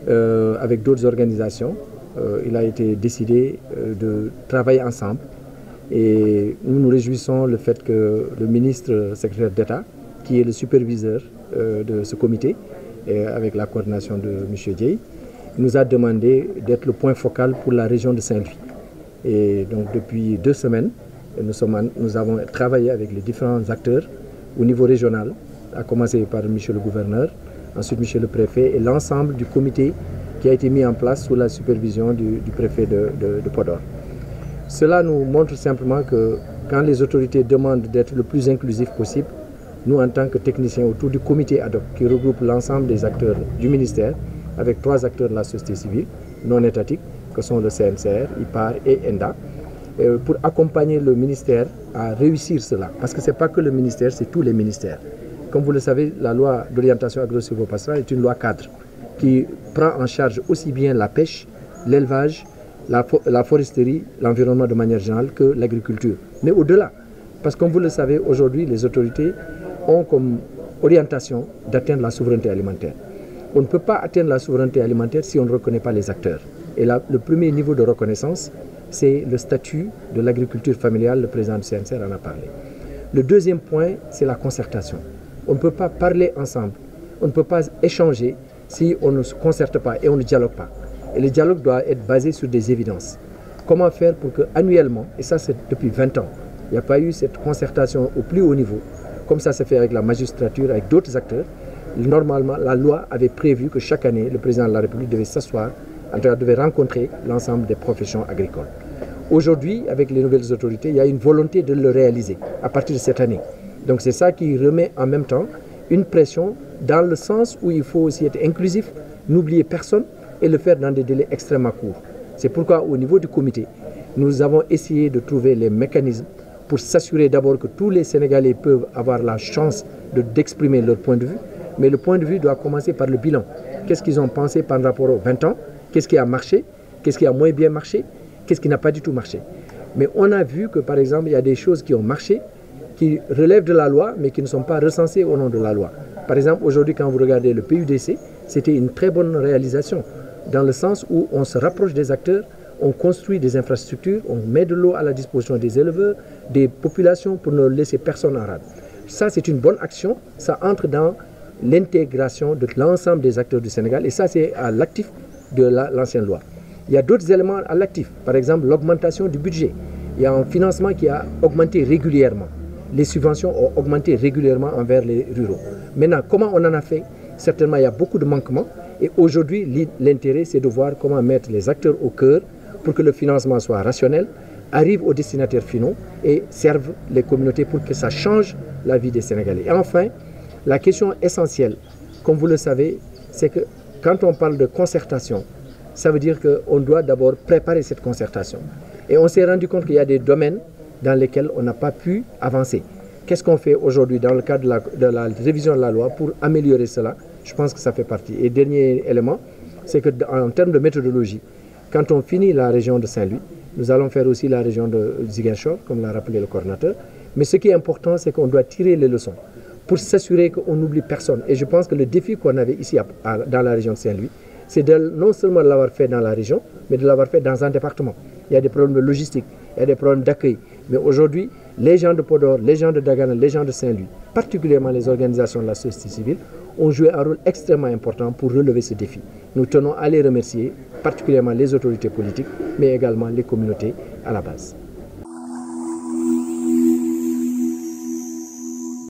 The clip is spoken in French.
avec d'autres organisations, il a été décidé de travailler ensemble. Et nous nous réjouissons le fait que le ministre secrétaire d'État, qui est le superviseur de ce comité, avec la coordination de M. Dieye, nous a demandé d'être le point focal pour la région de Saint-Louis. Et donc depuis 2 semaines, nous avons travaillé avec les différents acteurs au niveau régional, à commencer par M. le gouverneur, ensuite M. le préfet et l'ensemble du comité qui a été mis en place sous la supervision du préfet de Podor. Cela nous montre simplement que quand les autorités demandent d'être le plus inclusif possible, nous en tant que techniciens autour du comité ad hoc qui regroupe l'ensemble des acteurs du ministère, avec 3 acteurs de la société civile non étatiques, que sont le CNCR, IPAR et ENDA, pour accompagner le ministère à réussir cela. Parce que ce n'est pas que le ministère, c'est tous les ministères. Comme vous le savez, la loi d'orientation agro-silvopastorale est une loi cadre qui prend en charge aussi bien la pêche, l'élevage, la foresterie, l'environnement de manière générale que l'agriculture. Mais au-delà, parce que comme vous le savez, aujourd'hui, les autorités ont comme orientation d'atteindre la souveraineté alimentaire. On ne peut pas atteindre la souveraineté alimentaire si on ne reconnaît pas les acteurs. Et là, le premier niveau de reconnaissance, c'est le statut de l'agriculture familiale, le président du CNCR en a parlé. Le deuxième point, c'est la concertation. On ne peut pas parler ensemble, on ne peut pas échanger si on ne se concerte pas et on ne dialogue pas. Et le dialogue doit être basé sur des évidences. Comment faire pour que annuellement, et ça c'est depuis 20 ans, il n'y a pas eu cette concertation au plus haut niveau, comme ça se fait avec la magistrature, avec d'autres acteurs. Normalement, la loi avait prévu que chaque année, le président de la République devait s'asseoir, en tout cas devait rencontrer l'ensemble des professions agricoles. Aujourd'hui, avec les nouvelles autorités, il y a une volonté de le réaliser à partir de cette année. Donc c'est ça qui remet en même temps une pression dans le sens où il faut aussi être inclusif, n'oublier personne et le faire dans des délais extrêmement courts. C'est pourquoi au niveau du comité, nous avons essayé de trouver les mécanismes pour s'assurer d'abord que tous les Sénégalais peuvent avoir la chance d'exprimer leur point de vue, mais le point de vue doit commencer par le bilan. Qu'est-ce qu'ils ont pensé par rapport aux 20 ans? Qu'est-ce qui a marché? Qu'est-ce qui a moins bien marché? Qu'est-ce qui n'a pas du tout marché? Mais on a vu que par exemple, il y a des choses qui ont marché, qui relèvent de la loi, mais qui ne sont pas recensées au nom de la loi. Par exemple, aujourd'hui, quand vous regardez le PUDC, c'était une très bonne réalisation, dans le sens où on se rapproche des acteurs, on construit des infrastructures, on met de l'eau à la disposition des éleveurs, des populations pour ne laisser personne en rade. Ça, c'est une bonne action, ça entre dans l'intégration de l'ensemble des acteurs du Sénégal, et ça, c'est à l'actif de l'ancienne loi. Il y a d'autres éléments à l'actif, par exemple l'augmentation du budget. Il y a un financement qui a augmenté régulièrement. Les subventions ont augmenté régulièrement envers les ruraux. Maintenant, comment on en a fait? Certainement, il y a beaucoup de manquements. Et aujourd'hui, l'intérêt, c'est de voir comment mettre les acteurs au cœur pour que le financement soit rationnel, arrive aux destinataires finaux et serve les communautés pour que ça change la vie des Sénégalais. Et enfin, la question essentielle, comme vous le savez, c'est que quand on parle de concertation, ça veut dire qu'on doit d'abord préparer cette concertation. Et on s'est rendu compte qu'il y a des domaines dans lesquels on n'a pas pu avancer. Qu'est-ce qu'on fait aujourd'hui dans le cadre de la révision de la loi pour améliorer cela? Je pense que ça fait partie. Et dernier élément, c'est qu'en termes de méthodologie, quand on finit la région de Saint-Louis, nous allons faire aussi la région de Ziguinchor, comme l'a rappelé le coordinateur. Mais ce qui est important, c'est qu'on doit tirer les leçons pour s'assurer qu'on n'oublie personne. Et je pense que le défi qu'on avait ici dans la région de Saint-Louis, c'est non seulement de l'avoir fait dans la région, mais de l'avoir fait dans un département. Il y a des problèmes de logistique, il y a des problèmes d'accueil. Mais aujourd'hui, les gens de Podor, les gens de Dagana, les gens de Saint-Louis, particulièrement les organisations de la société civile, ont joué un rôle extrêmement important pour relever ce défi. Nous tenons à les remercier, particulièrement les autorités politiques, mais également les communautés à la base.